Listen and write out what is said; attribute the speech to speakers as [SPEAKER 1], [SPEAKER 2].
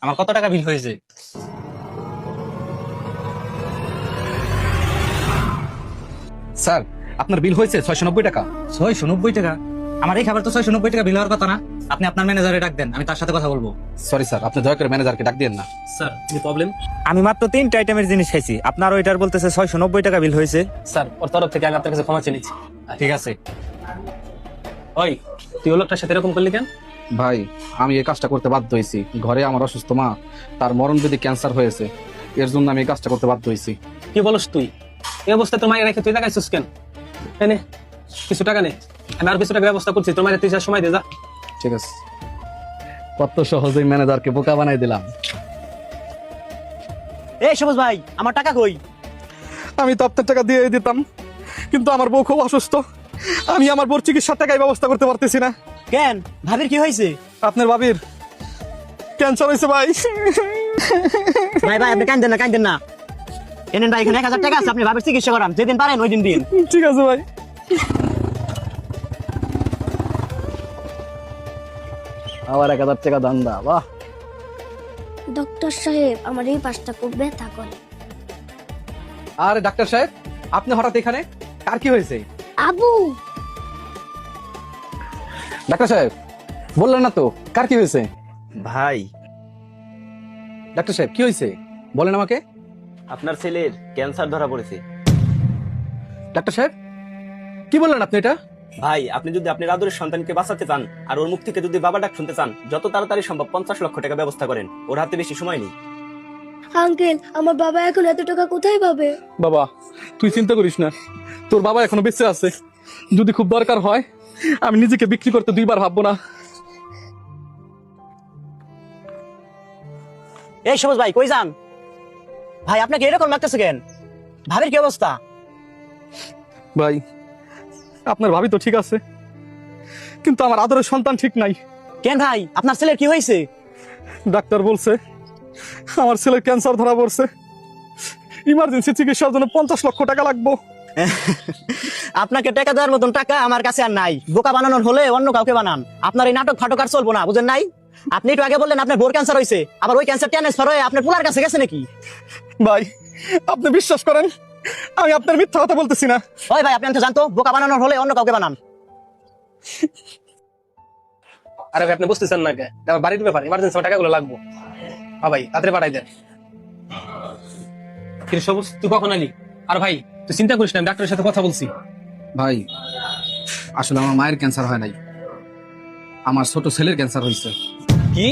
[SPEAKER 1] আমার কত টাকা বিল হয়েছে?
[SPEAKER 2] স্যার, আপনার বিল হয়েছে 690 টাকা।
[SPEAKER 1] 690 টাকা? আমার এই খাবার তো 690 টাকা বিল হওয়ার কথা না। আপনি আপনার ম্যানেজারে ডাক দেন, আমি তার সাথে কথা বলবো।
[SPEAKER 2] সরি স্যার, আপনি দয়া করে ম্যানেজারকে ডাক দিয়েন না।
[SPEAKER 3] স্যার কি প্রবলেম?
[SPEAKER 1] আমি মাত্র 3টা আইটেমের জিনিস খাইছি, আপনার ওইটার বলতেছে 690 টাকা বিল হয়েছে।
[SPEAKER 3] স্যার ওর তরফ থেকে আমি আপনার কাছে ক্ষমা চেয়ে নিচ্ছি।
[SPEAKER 1] ঠিক আছে।
[SPEAKER 3] ওই তুই ও লোকটার সাথে এরকম করলি কেন?
[SPEAKER 2] ভাই, আমি এই কাজটা করতে বাধ্য হয়েছি। ঘরে আমার অসুস্থ মা, তার মরণবেদী ক্যান্সার হয়েছে, এর জন্য আমি এই কাজটা করতে বাধ্য হয়েছি।
[SPEAKER 3] কি বলস তুই? এই অবস্থায় তোর মায়ের রেখে তুই লাগাইছিস কেন? এনে কিছু টাকা নে, আমি আর কিছু টাকা ব্যবস্থা করছি। তোর মায়ের 3 সময় দে যা।
[SPEAKER 2] ঠিক আছে। কত সহজেই ম্যানেজারকে বোকা বানাই দিলাম।
[SPEAKER 1] এই সবুজ ভাই, আমার টাকা কই?
[SPEAKER 2] আমি তো আপনার টাকা দিয়ে দিতাম, কিন্তু আমার বউ খুব অসুস্থ। আমি আমার বউর চিকিৎসার টাকায় ব্যবস্থা করতে পারতেছি না।
[SPEAKER 1] কেন, ভাবির কি হয়েছে?
[SPEAKER 2] আপনার ভাবির ক্যান্সার হয়েছে ভাই।
[SPEAKER 1] ভাই ভাই, আপনি কাঁদেন না, কাঁদেন না। এনেন ভাই, এখানে 1000 টাকা আছে, আপনি ভাবির চিকিৎসা করান, যেদিন পারেন ওই দিন দিন।
[SPEAKER 2] ঠিক আছে ভাই। আবার 1000 টাকা ধান্দা, বাহ।
[SPEAKER 4] ডক্টর সাহেব, আমার এই পাশটা খুব ব্যথা করে।
[SPEAKER 2] আরে ডাক্তার সাহেব, আপনি হঠাৎ এখানে? কার কি হয়েছে?
[SPEAKER 4] আবু,
[SPEAKER 2] ডাক্তার সাহেব, বললেন না তো কার কি হয়েছে?
[SPEAKER 1] ভাই,
[SPEAKER 2] ডাক্তার সাহেব, কি হয়েছে বলেন আমাকে।
[SPEAKER 1] আপনার ছেলের ক্যান্সার ধরা পড়েছে।
[SPEAKER 2] ডাক্তার সাহেব, কি বললেন আপনি এটা?
[SPEAKER 1] ভাই, আপনি যদি আপনার আদরের সন্তানকে বাঁচাতে চান আর ওর মুখ থেকে যদি বাবা ডাক শুনতে চান, যত তাড়াতাড়ি সম্ভব 50 লক্ষ টাকা ব্যবস্থা করেন। ওর হাতে বেশি সময় নেই।
[SPEAKER 4] আঙ্কেল, আমার বাবা এখন এত টাকা কোথায় পাবে?
[SPEAKER 2] বাবা, তুই চিন্তা করিস না, তোর বাবা এখনো বেঁচে আছে। যদি খুব দরকার হয়, আমি নিজেকে বিক্রি করতে 2 বার ভাববো না।
[SPEAKER 1] এই সবুজ ভাই, কই যান? ভাই, আপনাকে এরকম লাগতেছে কেন? ভাবির কি অবস্থা?
[SPEAKER 2] ভাই, আপনার ভাবি তো ঠিক আছে, কিন্তু আমার আদরের সন্তান ঠিক নাই।
[SPEAKER 1] কেন ভাই, আপনার ছেলের কি হয়েছে?
[SPEAKER 2] ডাক্তার বলছে আমার ছেলের ক্যান্সার ধরা পড়ছে। ইমার্জেন্সি চিকিৎসার জন্য 50 লক্ষ টাকা লাগবে।
[SPEAKER 1] আপনাকে টাকা দেওয়ার মতন টাকা আমার কাছে আর নাই। বোকা বানানোর হলে অন্য কাউকে বানান। আপনার এই নাটক ফাটক আর চলবো না, বুঝেন নাই? আপনি একটু আগে বললেন আপনার বোর ক্যান্সার হয়েছে, আবার ওই ক্যান্সার ট্রান্সফার হয়ে আপনার পুলার কাছে গেছে নাকি?
[SPEAKER 2] ভাই, আপনি বিশ্বাস করেন, আমি আপনার মিথ্যা কথা বলতেছি না।
[SPEAKER 1] ওই ভাই, আপনি তো জানতো, বোকা বানানোর হলে অন্য কাউকে বানান।
[SPEAKER 3] আরে ভাই, আপনি বুঝতেছেন না কে? আমার বাড়ির ব্যাপার, ইমার্জেন্সি টাকাগুলো লাগবো। হ্যাঁ ভাই, তাড়াতাড়ি পাঠাই দেন। কিন্তু সবুজ, তুই কখন আলি? আর ভাই তুই চিন্তা করিস না, আমি ডাক্তারের সাথে কথা বলছি।
[SPEAKER 2] ভাই, আসলে আমার মায়ের ক্যান্সার হয় নাই, আমার ছোট ছেলের ক্যান্সার হয়েছে।
[SPEAKER 3] কি?